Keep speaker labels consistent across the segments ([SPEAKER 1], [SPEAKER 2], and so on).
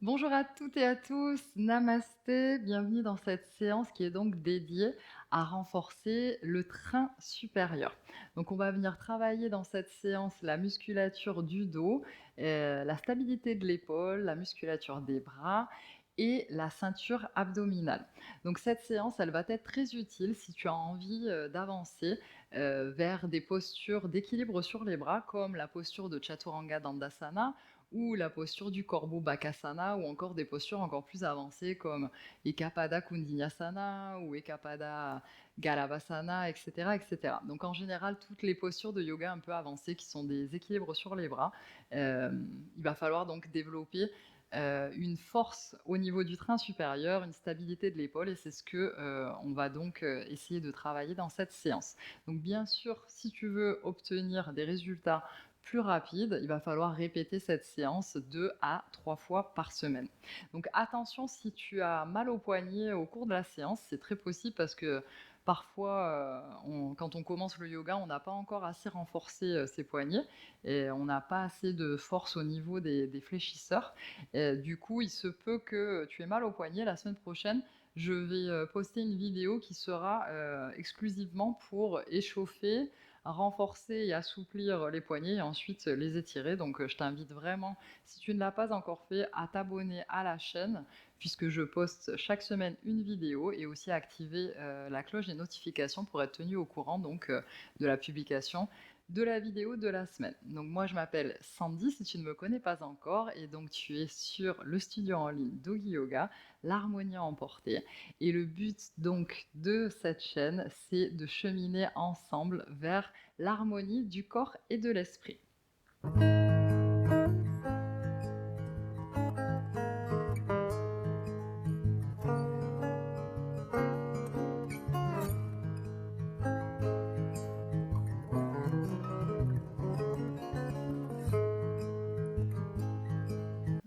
[SPEAKER 1] Bonjour à toutes et à tous, namasté, bienvenue dans cette séance qui est donc dédiée à renforcer le train supérieur. Donc on va venir travailler dans cette séance la musculature du dos, la stabilité de l'épaule, la musculature des bras et la ceinture abdominale. Donc cette séance, elle va être très utile si tu as envie d'avancer vers des postures d'équilibre sur les bras, comme la posture de Chaturanga Dandasana ou la posture du corbeau Bakasana, ou encore des postures encore plus avancées comme Ekapada Kundinasana ou Ekapada Galavasana, etc., etc. Donc en général, toutes les postures de yoga un peu avancées qui sont des équilibres sur les bras, euh, il va falloir donc développer une force au niveau du train supérieur, une stabilité de l'épaule, et c'est ce que on va donc essayer de travailler dans cette séance. Donc bien sûr, si tu veux obtenir des résultats plus rapide, il va falloir répéter cette séance 2 à 3 fois par semaine. Donc attention, si tu as mal au poignet au cours de la séance, c'est très possible parce que parfois, quand on commence le yoga, on n'a pas encore assez renforcé ses poignets et on n'a pas assez de force au niveau des fléchisseurs. Et du coup, il se peut que tu aies mal au poignet. La semaine prochaine, je vais poster une vidéo qui sera exclusivement pour échauffer, renforcer et assouplir les poignets et ensuite les étirer. Donc je t'invite vraiment, si tu ne l'as pas encore fait, à t'abonner à la chaîne puisque je poste chaque semaine une vidéo et aussi à activer la cloche des notifications pour être tenu au courant donc de la publication de la vidéo de la semaine. Donc moi je m'appelle Sandy si tu ne me connais pas encore et donc tu es sur le studio en ligne Dogi Yoga, l'harmonie à emporter. Et le but donc de cette chaîne, c'est de cheminer ensemble vers l'harmonie du corps et de l'esprit.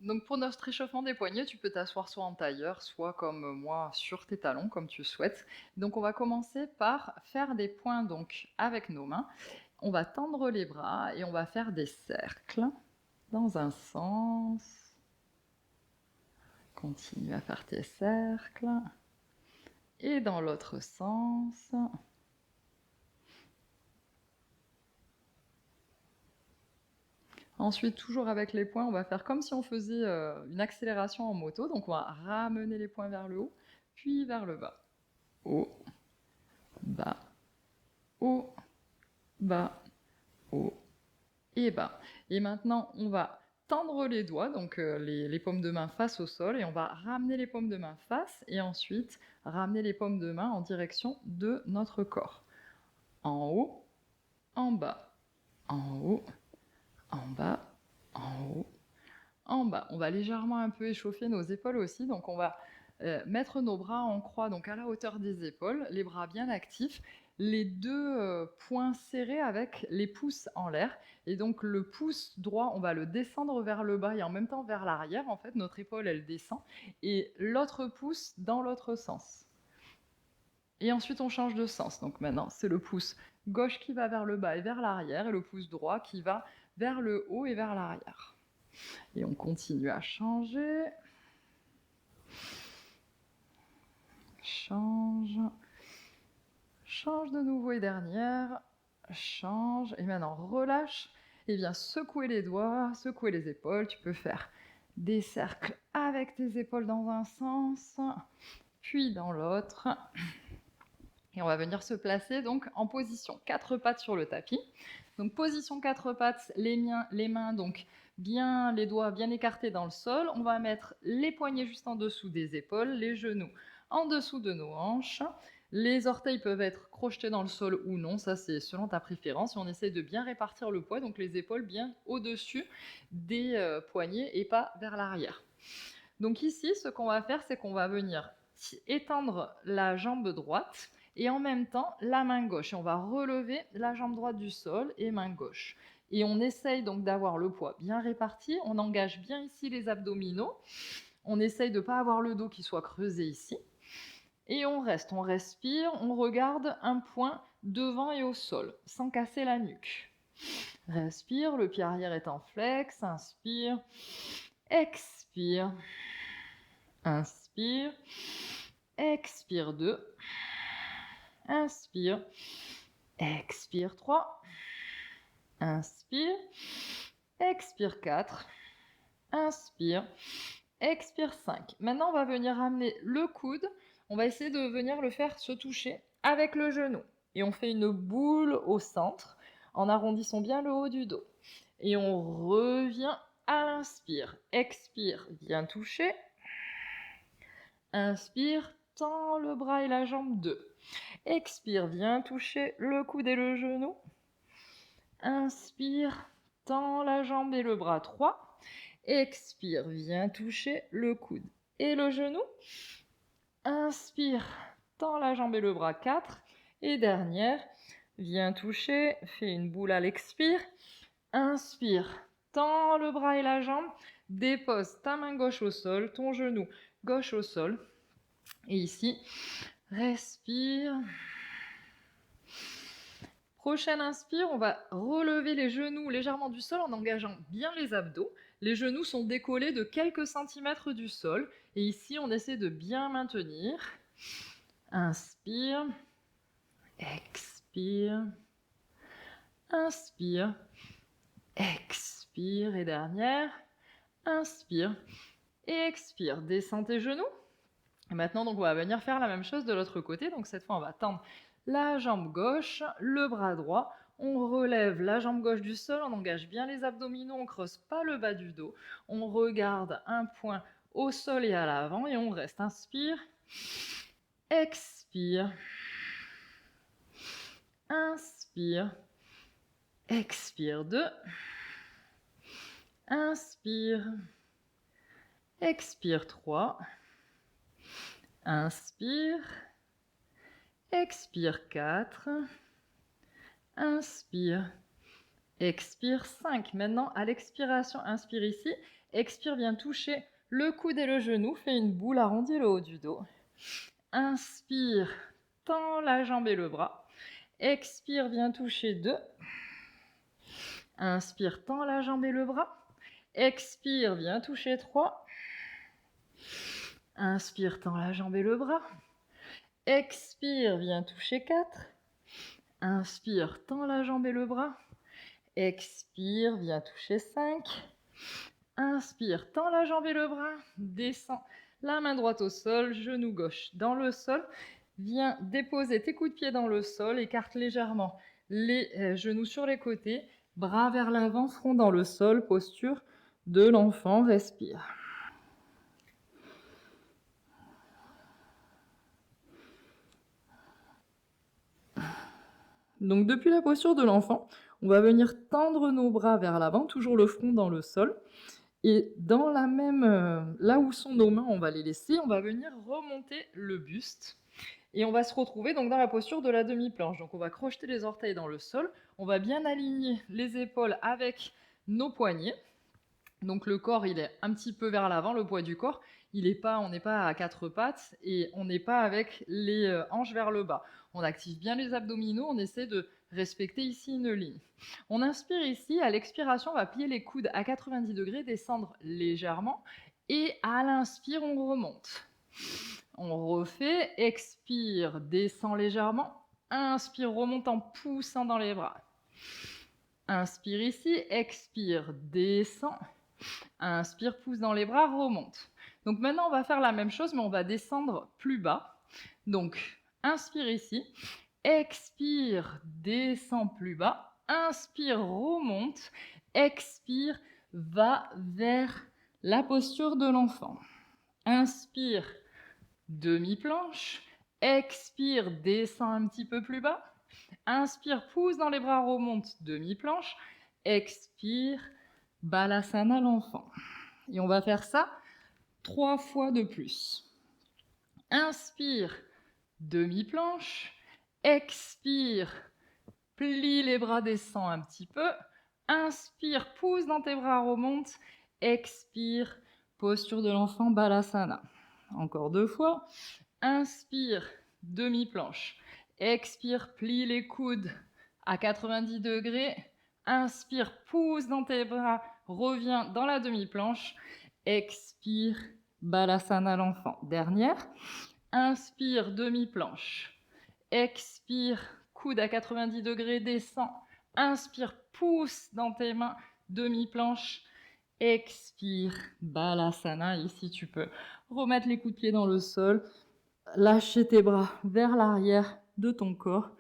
[SPEAKER 1] Donc pour notre échauffement des poignets, tu peux t'asseoir soit en tailleur, soit comme moi sur tes talons, comme tu souhaites. Donc on va commencer par faire des points donc avec nos mains. On va tendre les bras et on va faire des cercles dans un sens. Continue à faire tes cercles. Et dans l'autre sens. Ensuite, toujours avec les poings, on va faire comme si on faisait une accélération en moto. Donc on va ramener les poings vers le haut, puis vers le bas. Haut, bas, haut, bas, haut et bas. Et maintenant, on va tendre les doigts, donc les paumes de main face au sol, et on va ramener les paumes de main face, et ensuite ramener les paumes de main en direction de notre corps. En haut, en bas, en haut, en bas, en haut, en bas. On va légèrement un peu échauffer nos épaules aussi, donc on va mettre nos bras en croix, donc à la hauteur des épaules, les bras bien actifs, les deux poings serrés avec les pouces en l'air. Et donc le pouce droit, on va le descendre vers le bas et en même temps vers l'arrière. En fait, notre épaule, elle descend. Et l'autre pouce dans l'autre sens. Et ensuite, on change de sens. Donc maintenant, c'est le pouce gauche qui va vers le bas et vers l'arrière, et le pouce droit qui va vers le haut et vers l'arrière. Et on continue à changer. Change. Change de nouveau et dernière. Change. Et maintenant, relâche. Et viens secouer les doigts, secouer les épaules. Tu peux faire des cercles avec tes épaules dans un sens, puis dans l'autre. Et on va venir se placer donc en position 4 pattes sur le tapis. Donc position 4 pattes, les mains donc bien, les doigts bien écartés dans le sol. On va mettre les poignets juste en dessous des épaules, les genoux en dessous de nos hanches. Les orteils peuvent être crochetés dans le sol ou non, ça c'est selon ta préférence. Et on essaie de bien répartir le poids, donc les épaules bien au-dessus des poignets et pas vers l'arrière. Donc ici, ce qu'on va faire, c'est qu'on va venir étendre la jambe droite et en même temps la main gauche. Et on va relever la jambe droite du sol et main gauche. Et on essaye donc d'avoir le poids bien réparti. On engage bien ici les abdominaux. On essaye de ne pas avoir le dos qui soit creusé ici. Et on reste, on respire, on regarde un point devant et au sol, sans casser la nuque. Respire, le pied arrière est en flex, inspire, expire. expire, inspire, expire 2, inspire, expire 3, inspire, expire 4, inspire, expire 5. Maintenant, on va venir amener le coude, on va essayer de venir le faire se toucher avec le genou. Et on fait une boule au centre, en arrondissant bien le haut du dos. Et on revient à l'inspire. Expire, viens toucher. Inspire, tends le bras et la jambe 2. Expire, viens toucher le coude et le genou. Inspire, tends la jambe et le bras 3. Expire, viens toucher le coude et le genou. Inspire, tends la jambe et le bras 4. Et dernière, viens toucher, fais une boule à l'expire. Inspire, tends le bras et la jambe. Dépose ta main gauche au sol, ton genou gauche au sol. Et ici, respire. Prochaine inspire, on va relever les genoux légèrement du sol en engageant bien les abdos. Les genoux sont décollés de quelques centimètres du sol. Et ici, on essaie de bien maintenir. Inspire. Expire. Inspire. Expire. Et dernière. Inspire. Et expire. Descends tes genoux. Et maintenant, donc, on va venir faire la même chose de l'autre côté. Donc cette fois, on va tendre la jambe gauche, le bras droit. On relève la jambe gauche du sol, on engage bien les abdominaux, on ne creuse pas le bas du dos. On regarde un point au sol et à l'avant et on reste. Inspire, expire, inspire, expire 2, inspire, expire 3, inspire, expire 4, inspire, expire 5. Maintenant, à l'expiration, inspire ici, expire, viens toucher le coude et le genou, fais une boule, arrondis le haut du dos. Inspire, tends la jambe et le bras. Expire, viens toucher 2. Inspire, tends la jambe et le bras. Expire, viens toucher 3. Inspire, tends la jambe et le bras. Expire, viens toucher 4. Inspire, tends la jambe et le bras. Expire, viens toucher 5. Inspire, tends la jambe et le bras. Descends la main droite au sol, genou gauche dans le sol. Viens déposer tes coups de pied dans le sol. Écarte légèrement les genoux sur les côtés. Bras vers l'avant, front dans le sol. Posture de l'enfant. Respire. Donc depuis la posture de l'enfant, on va venir tendre nos bras vers l'avant, toujours le front dans le sol. Et dans la même, là où sont nos mains, on va les laisser, on va venir remonter le buste. Et on va se retrouver donc dans la posture de la demi-planche. Donc on va crocheter les orteils dans le sol, on va bien aligner les épaules avec nos poignets. Donc le corps, il est un petit peu vers l'avant, le poids du corps. On n'est pas à quatre pattes et on n'est pas avec les hanches vers le bas. On active bien les abdominaux, on essaie de respecter ici une ligne. On inspire ici, à l'expiration, on va plier les coudes à 90 degrés, descendre légèrement et à l'inspire, on remonte. On refait, expire, descend légèrement, inspire, remonte en poussant dans les bras. Inspire ici, expire, descend. Inspire, pousse dans les bras, remonte. Donc maintenant, on va faire la même chose, mais on va descendre plus bas. Donc, inspire ici, expire, descend plus bas, inspire, remonte, expire, va vers la posture de l'enfant. Inspire, demi-planche, expire, descend un petit peu plus bas, inspire, pousse dans les bras, remonte, demi-planche, expire, Balasana l'enfant. Et on va faire ça 3 fois de plus. Inspire, demi-planche. Expire, plie les bras, descend un petit peu. Inspire, pousse dans tes bras, remonte. Expire, posture de l'enfant, Balasana. Encore 2 fois. Inspire, demi-planche. Expire, plie les coudes à 90 degrés. Inspire, pousse dans tes bras, reviens dans la demi-planche. expire, Balasana l'enfant. Dernière, inspire, demi-planche. Expire, coude à 90 degrés, descend. Inspire, pousse dans tes mains, demi-planche. Expire, Balasana. Ici, tu peux remettre les coups de pied dans le sol, lâcher tes bras vers l'arrière de ton corps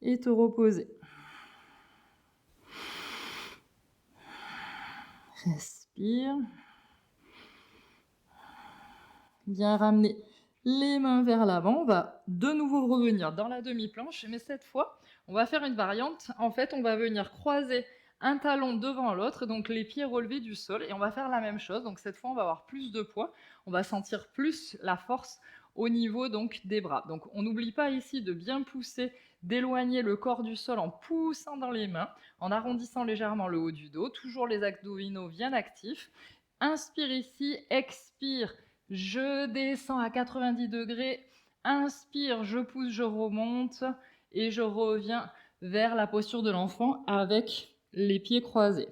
[SPEAKER 1] et te reposer. Respire. Viens ramener les mains vers l'avant. On va de nouveau revenir dans la demi-planche, mais cette fois, on va faire une variante. En fait, on va venir croiser un talon devant l'autre, donc les pieds relevés du sol, et on va faire la même chose. Donc cette fois, on va avoir plus de poids, on va sentir plus la force au niveau donc des bras. Donc on n'oublie pas ici de bien pousser, d'éloigner le corps du sol en poussant dans les mains, en arrondissant légèrement le haut du dos, toujours les abdominaux bien actifs. Inspire ici, expire, je descends à 90 degrés, inspire, je pousse, je remonte, et je reviens vers la posture de l'enfant avec les pieds croisés.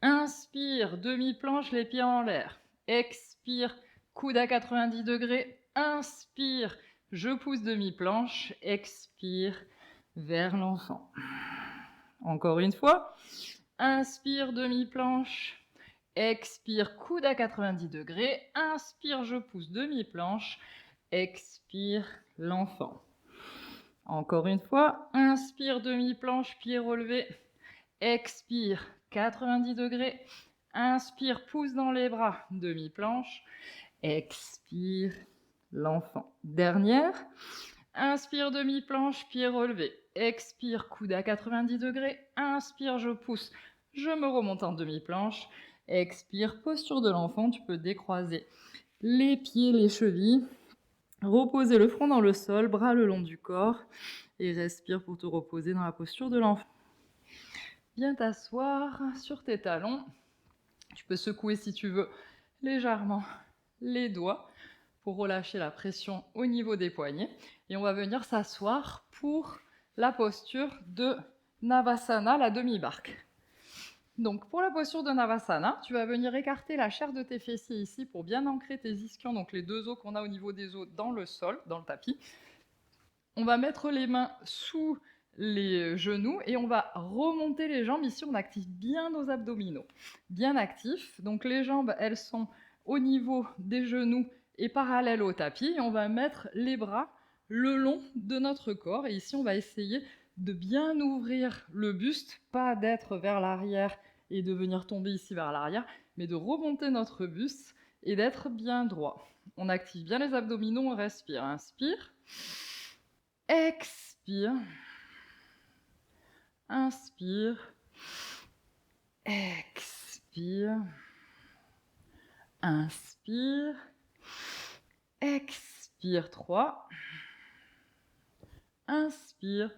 [SPEAKER 1] Inspire, demi-planche, les pieds en l'air. Expire, coude à 90 degrés. Inspire, je pousse demi-planche. Expire, vers l'enfant. Encore une fois. Inspire, demi-planche. Expire, coude à 90 degrés. Inspire, je pousse demi-planche. Expire, l'enfant. Encore une fois. Inspire, demi-planche, pied relevé. Expire, 90 degrés. Inspire, pousse dans les bras, demi-planche. Expire, l'enfant. Dernière. Inspire, demi-planche, pied relevé. Expire, coude à 90 degrés. Inspire, je pousse. Je me remonte en demi-planche. Expire, posture de l'enfant. Tu peux décroiser les pieds, les chevilles. Reposer le front dans le sol, bras le long du corps. Et respire pour te reposer dans la posture de l'enfant. Viens t'asseoir sur tes talons. Tu peux secouer si tu veux légèrement les doigts pour relâcher la pression au niveau des poignets. Et on va venir s'asseoir pour la posture de Navasana, la demi-barque. Donc pour la posture de Navasana, tu vas venir écarter la chair de tes fessiers ici pour bien ancrer tes ischions, donc les deux os qu'on a au niveau des os dans le sol, dans le tapis. On va mettre les mains sous les genoux et on va remonter les jambes. Ici, on active bien nos abdominaux, bien actifs. Donc les jambes, elles sont au niveau des genoux et parallèles au tapis. Et on va mettre les bras le long de notre corps. Et ici, on va essayer de bien ouvrir le buste, pas d'être vers l'arrière et de venir tomber ici vers l'arrière, mais de remonter notre buste et d'être bien droit. On active bien les abdominaux, on respire. Inspire. Expire. Inspire. Expire. Inspire. Expire. 3. Inspire.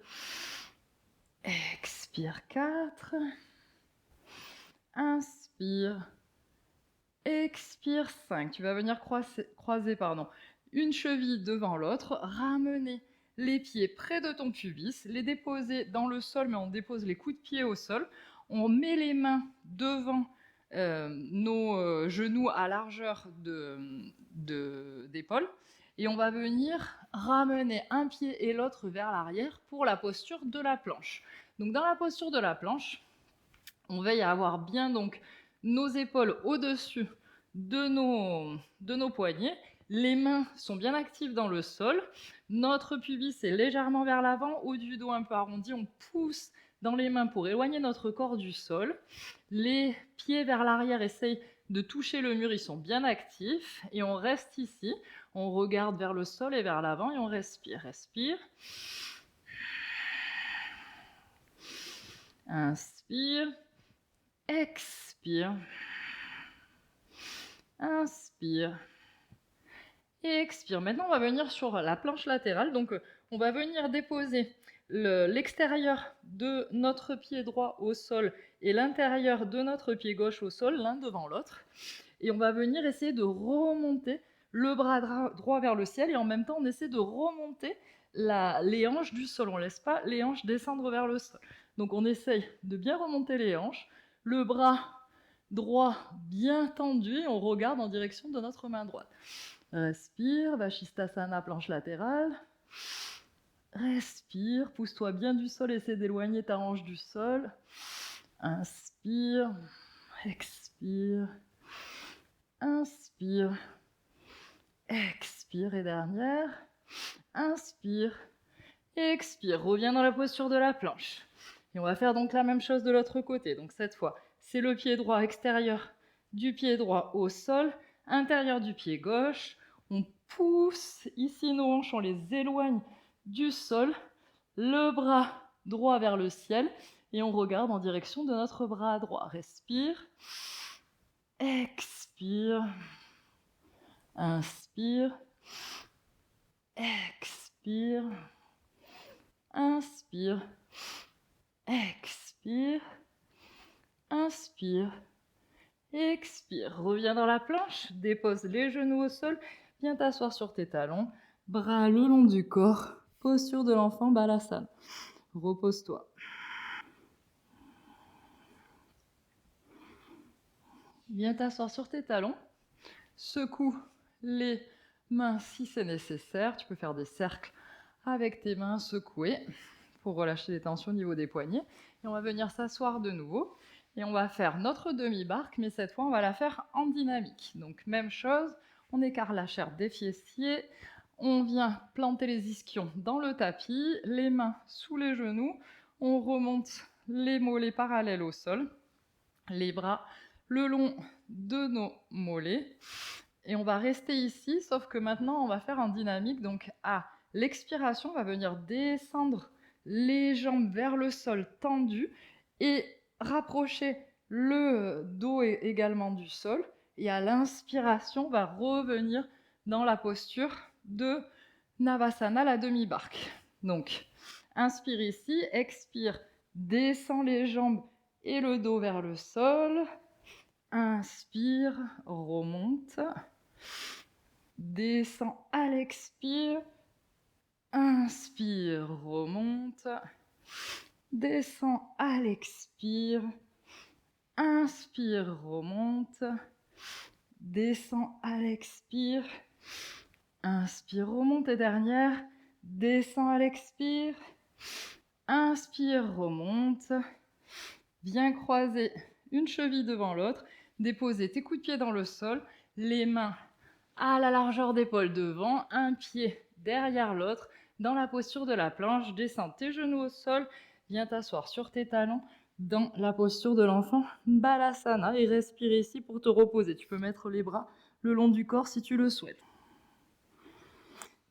[SPEAKER 1] Expire. 4. Inspire. Expire. 5. Tu vas venir croiser une cheville devant l'autre, ramener les pieds près de ton pubis, les déposer dans le sol, mais on dépose les coups de pied au sol. On met les mains devant nos genoux à largeur d'épaule. Et on va venir ramener un pied et l'autre vers l'arrière pour la posture de la planche. Donc dans la posture de la planche, on veille à avoir bien donc nos épaules au-dessus de nos poignets. Les mains sont bien actives dans le sol. Notre pubis est légèrement vers l'avant, haut du dos un peu arrondi. On pousse dans les mains pour éloigner notre corps du sol. Les pieds vers l'arrière essayent de toucher le mur, ils sont bien actifs. Et on reste ici. On regarde vers le sol et vers l'avant et on respire. Respire. Inspire. Expire. Inspire. Et expire. Maintenant, on va venir sur la planche latérale. Donc, on va venir déposer l'extérieur de notre pied droit au sol et l'intérieur de notre pied gauche au sol, l'un devant l'autre. Et on va venir essayer de remonter le bras droit vers le ciel et en même temps, on essaie de remonter les hanches du sol. On ne laisse pas les hanches descendre vers le sol. Donc, on essaye de bien remonter les hanches. Le bras droit bien tendu et on regarde en direction de notre main droite. Respire, Vashisthasana, planche latérale. Respire, pousse-toi bien du sol, essaie d'éloigner ta hanche du sol. Inspire, expire, inspire, expire et dernière. Inspire, expire, reviens dans la posture de la planche. Et on va faire donc la même chose de l'autre côté. Donc cette fois, c'est le pied droit extérieur du pied droit au sol, intérieur du pied gauche. On pousse ici nos hanches, on les éloigne du sol, le bras droit vers le ciel et on regarde en direction de notre bras droit. Respire, expire, inspire, expire, inspire, expire, inspire, expire. Reviens dans la planche, dépose les genoux au sol, viens t'asseoir sur tes talons, bras le long du corps, posture de l'enfant Balasana. Repose-toi. Viens t'asseoir sur tes talons, secoue les mains si c'est nécessaire. Tu peux faire des cercles avec tes mains secouées pour relâcher les tensions au niveau des poignets. Et on va venir s'asseoir de nouveau. Et on va faire notre demi-barque, mais cette fois, on va la faire en dynamique. Donc, même chose, on écarte la chair des fessiers. On vient planter les ischions dans le tapis, les mains sous les genoux. On remonte les mollets parallèles au sol, les bras le long de nos mollets. Et on va rester ici, sauf que maintenant, on va faire en dynamique. Donc, à l'expiration, on va venir descendre les jambes vers le sol tendu et rapprocher le dos également du sol. Et à l'inspiration, on va revenir dans la posture de Navasana, la demi-barque. Donc, inspire ici, expire, descends les jambes et le dos vers le sol. Inspire, remonte. Descends à l'expire. Inspire, remonte. Descends à l'expire. Inspire, remonte. Descends à l'expire. Inspire, remonte et dernière. Descends à l'expire. Inspire, remonte. Viens croiser une cheville devant l'autre. Déposer tes coups de pied dans le sol. Les mains à la largeur d'épaule devant. Un pied derrière l'autre. Dans la posture de la planche. Descends tes genoux au sol. Viens t'asseoir sur tes talons. Dans la posture de l'enfant Balasana. Et respire ici pour te reposer. Tu peux mettre les bras le long du corps si tu le souhaites.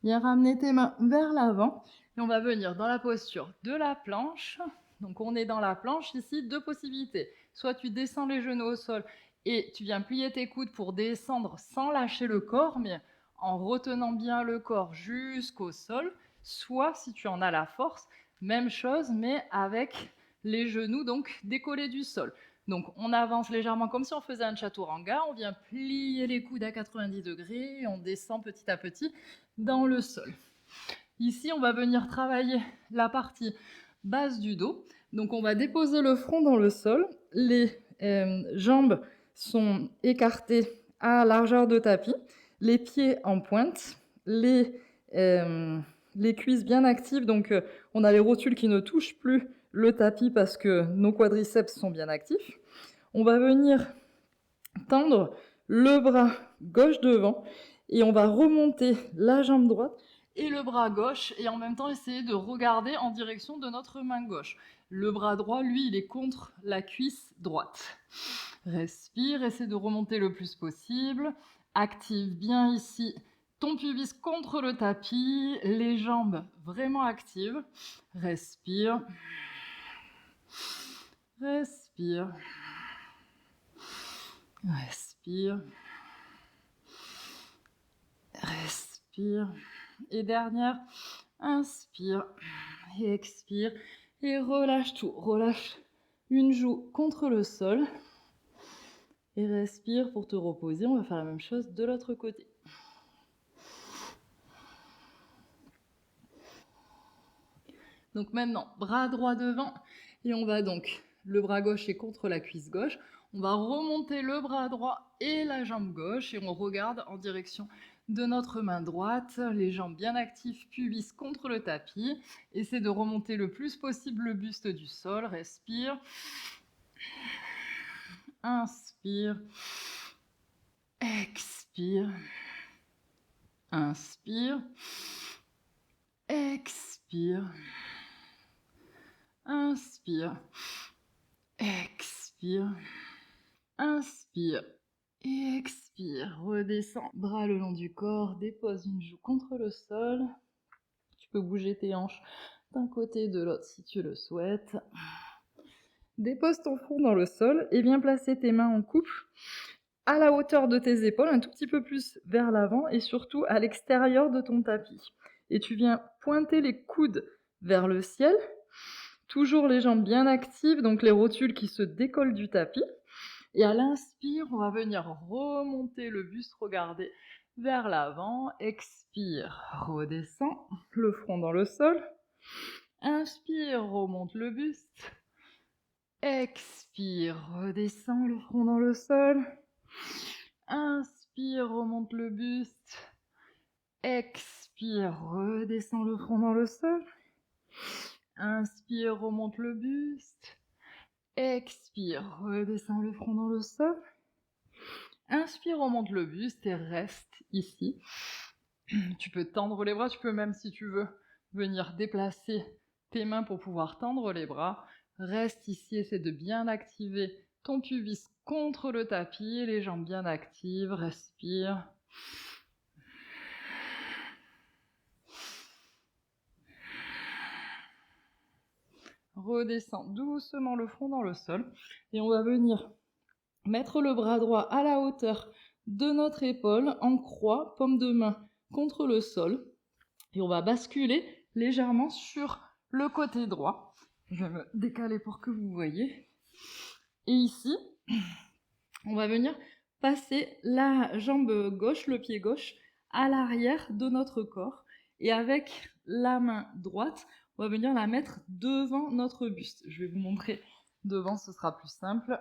[SPEAKER 1] Viens ramener tes mains vers l'avant et on va venir dans la posture de la planche. Donc on est dans la planche ici, deux possibilités. Soit tu descends les genoux au sol et tu viens plier tes coudes pour descendre sans lâcher le corps, mais en retenant bien le corps jusqu'au sol. Soit, si tu en as la force, même chose, mais avec les genoux donc décollés du sol. Donc on avance légèrement comme si on faisait un chaturanga, on vient plier les coudes à 90 degrés et on descend petit à petit dans le sol. Ici, on va venir travailler la partie basse du dos. Donc on va déposer le front dans le sol, les jambes sont écartées à largeur de tapis, les pieds en pointe, les cuisses bien actives, donc on a les rotules qui ne touchent plus le tapis parce que nos quadriceps sont bien actifs. On va venir tendre le bras gauche devant et on va remonter la jambe droite et le bras gauche et en même temps essayer de regarder en direction de notre main gauche. Le bras droit, lui, il est contre la cuisse droite. Respire, essaie de remonter le plus possible. Active bien ici ton pubis contre le tapis, les jambes vraiment actives. Respire. Respire. Respire. Respire. Et dernière, inspire et expire. Et relâche tout. Relâche une joue contre le sol. Et respire pour te reposer. On va faire la même chose de l'autre côté. Donc maintenant, bras droit devant. Et on va donc, le bras gauche est contre la cuisse gauche. On va remonter le bras droit et la jambe gauche et on regarde en direction de notre main droite, les jambes bien actives, pubis contre le tapis. Essaie de remonter le plus possible le buste du sol. Respire. Inspire. Expire. Inspire. Expire. Inspire. Expire. Inspire. Et expire. Redescends. Bras le long du corps. Dépose une joue contre le sol. Tu peux bouger tes hanches d'un côté et de l'autre si tu le souhaites. Dépose ton front dans le sol et viens placer tes mains en couple à la hauteur de tes épaules, un tout petit peu plus vers l'avant et surtout à l'extérieur de ton tapis. Et tu viens pointer les coudes vers le ciel, toujours les jambes bien actives, donc les rotules qui se décollent du tapis. Et à l'inspire, on va venir remonter le buste, regarder vers l'avant. Expire, redescends, le front dans le sol. Inspire, remonte le buste. Expire, redescends, le front dans le sol. Inspire, remonte le buste. Expire, redescends le front dans le sol. Inspire, remonte le buste. Expire, redescends le front dans le sol. Inspire, remonte le buste et reste ici. Tu peux tendre les bras, tu peux même, si tu veux, venir déplacer tes mains pour pouvoir tendre les bras. Reste ici, essaie de bien activer ton pubis contre le tapis, les jambes bien actives, respire. Redescends doucement le front dans le sol et on va venir mettre le bras droit à la hauteur de notre épaule en croix, paume de main contre le sol et on va basculer légèrement sur le côté droit. Je vais me décaler pour que vous voyez. Et ici, on va venir passer la jambe gauche, le pied gauche, à l'arrière de notre corps. Et avec la main droite, on va venir la mettre devant notre buste. Je vais vous montrer devant, ce sera plus simple.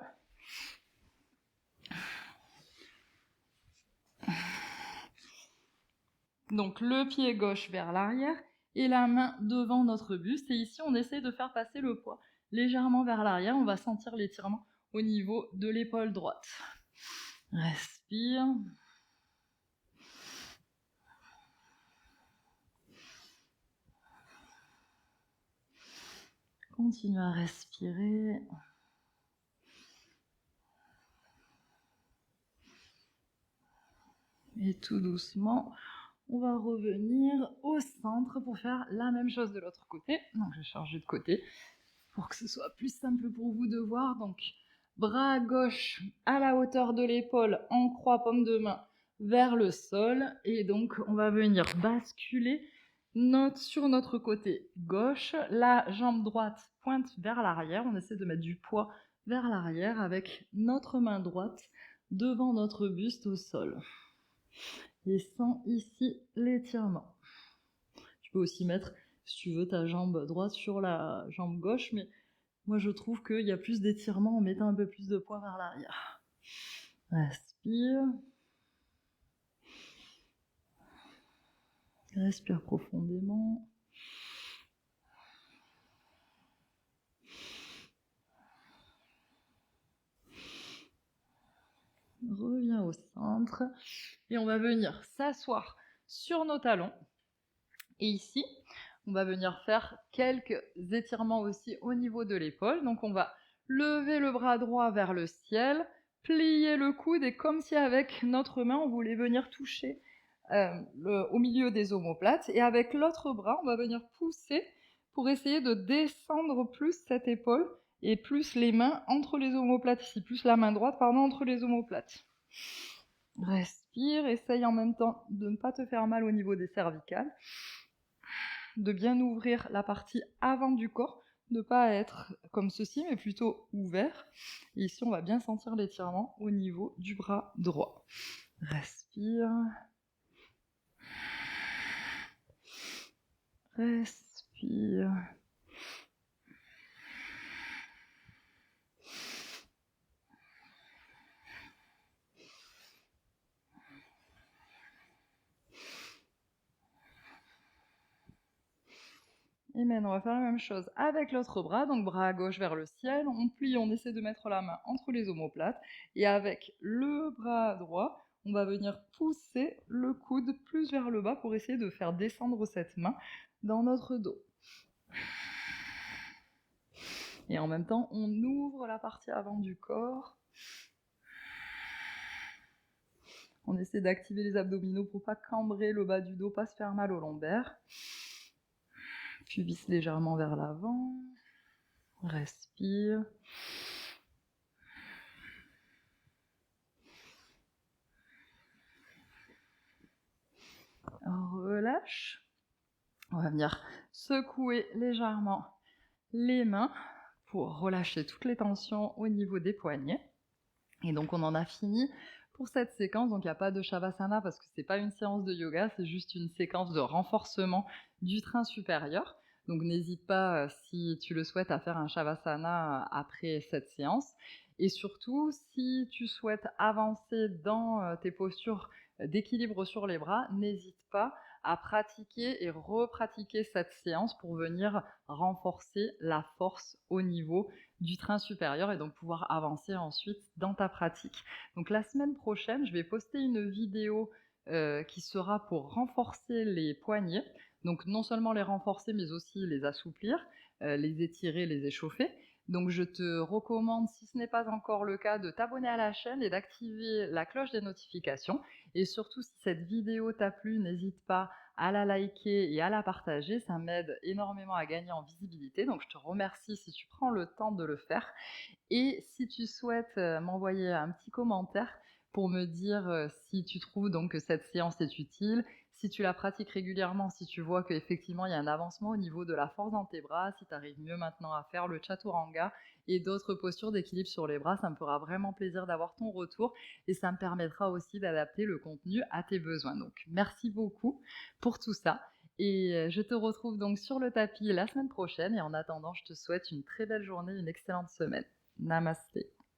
[SPEAKER 1] Donc le pied gauche vers l'arrière et la main devant notre buste. Et ici, on essaie de faire passer le poids légèrement vers l'arrière. On va sentir l'étirement au niveau de l'épaule droite. Respire. Continue à respirer. Et tout doucement, on va revenir au centre pour faire la même chose de l'autre côté. Donc je vais changer de côté pour que ce soit plus simple pour vous de voir. Donc bras gauche à la hauteur de l'épaule en croix, paume de main vers le sol. Et donc on va venir basculer sur notre côté gauche. La jambe droite pointe vers l'arrière. On essaie de mettre du poids vers l'arrière avec notre main droite devant notre buste au sol. Et sens ici l'étirement. Tu peux aussi mettre, si tu veux, ta jambe droite sur la jambe gauche, mais moi je trouve qu'il y a plus d'étirement en mettant un peu plus de poids vers l'arrière. Respire. Respire profondément. Reviens au centre. Et on va venir s'asseoir sur nos talons. Et ici, on va venir faire quelques étirements aussi au niveau de l'épaule. Donc on va lever le bras droit vers le ciel, plier le coude et comme si avec notre main, on voulait venir toucher au milieu des omoplates. Et avec l'autre bras, on va venir pousser pour essayer de descendre plus cette épaule et plus les mains entre les omoplates ici, plus la main droite, pardon, entre les omoplates. Respire, essaye en même temps de ne pas te faire mal au niveau des cervicales, de bien ouvrir la partie avant du corps, de ne pas être comme ceci, mais plutôt ouvert. Et ici, on va bien sentir l'étirement au niveau du bras droit. Respire. Respire. Et maintenant, on va faire la même chose avec l'autre bras, donc bras gauche vers le ciel, on plie, on essaie de mettre la main entre les omoplates et avec le bras droit, on va venir pousser le coude plus vers le bas pour essayer de faire descendre cette main dans notre dos. Et en même temps, on ouvre la partie avant du corps. On essaie d'activer les abdominaux pour pas cambrer le bas du dos, pas se faire mal au lombaire. Pubis légèrement vers l'avant. Respire. Relâche. On va venir secouer légèrement les mains pour relâcher toutes les tensions au niveau des poignets. Et donc on en a fini pour cette séquence. Donc il n'y a pas de Shavasana parce que c'est pas une séance de yoga, c'est juste une séquence de renforcement du train supérieur. Donc n'hésite pas, si tu le souhaites, à faire un Shavasana après cette séance. Et surtout, si tu souhaites avancer dans tes postures d'équilibre sur les bras, n'hésite pas à pratiquer et repratiquer cette séance pour venir renforcer la force au niveau du train supérieur et donc pouvoir avancer ensuite dans ta pratique. Donc la semaine prochaine, je vais poster une vidéo qui sera pour renforcer les poignets. Donc non seulement les renforcer, mais aussi les assouplir, les étirer, les échauffer. Donc je te recommande, si ce n'est pas encore le cas, de t'abonner à la chaîne et d'activer la cloche des notifications. Et surtout, si cette vidéo t'a plu, n'hésite pas à la liker et à la partager. Ça m'aide énormément à gagner en visibilité. Donc je te remercie si tu prends le temps de le faire. Et si tu souhaites m'envoyer un petit commentaire pour me dire si tu trouves donc que cette séance est utile, si tu la pratiques régulièrement, si tu vois qu'effectivement il y a un avancement au niveau de la force dans tes bras, si tu arrives mieux maintenant à faire le chaturanga et d'autres postures d'équilibre sur les bras, ça me fera vraiment plaisir d'avoir ton retour et ça me permettra aussi d'adapter le contenu à tes besoins. Donc merci beaucoup pour tout ça et je te retrouve donc sur le tapis la semaine prochaine et en attendant, je te souhaite une très belle journée, une excellente semaine. Namaste.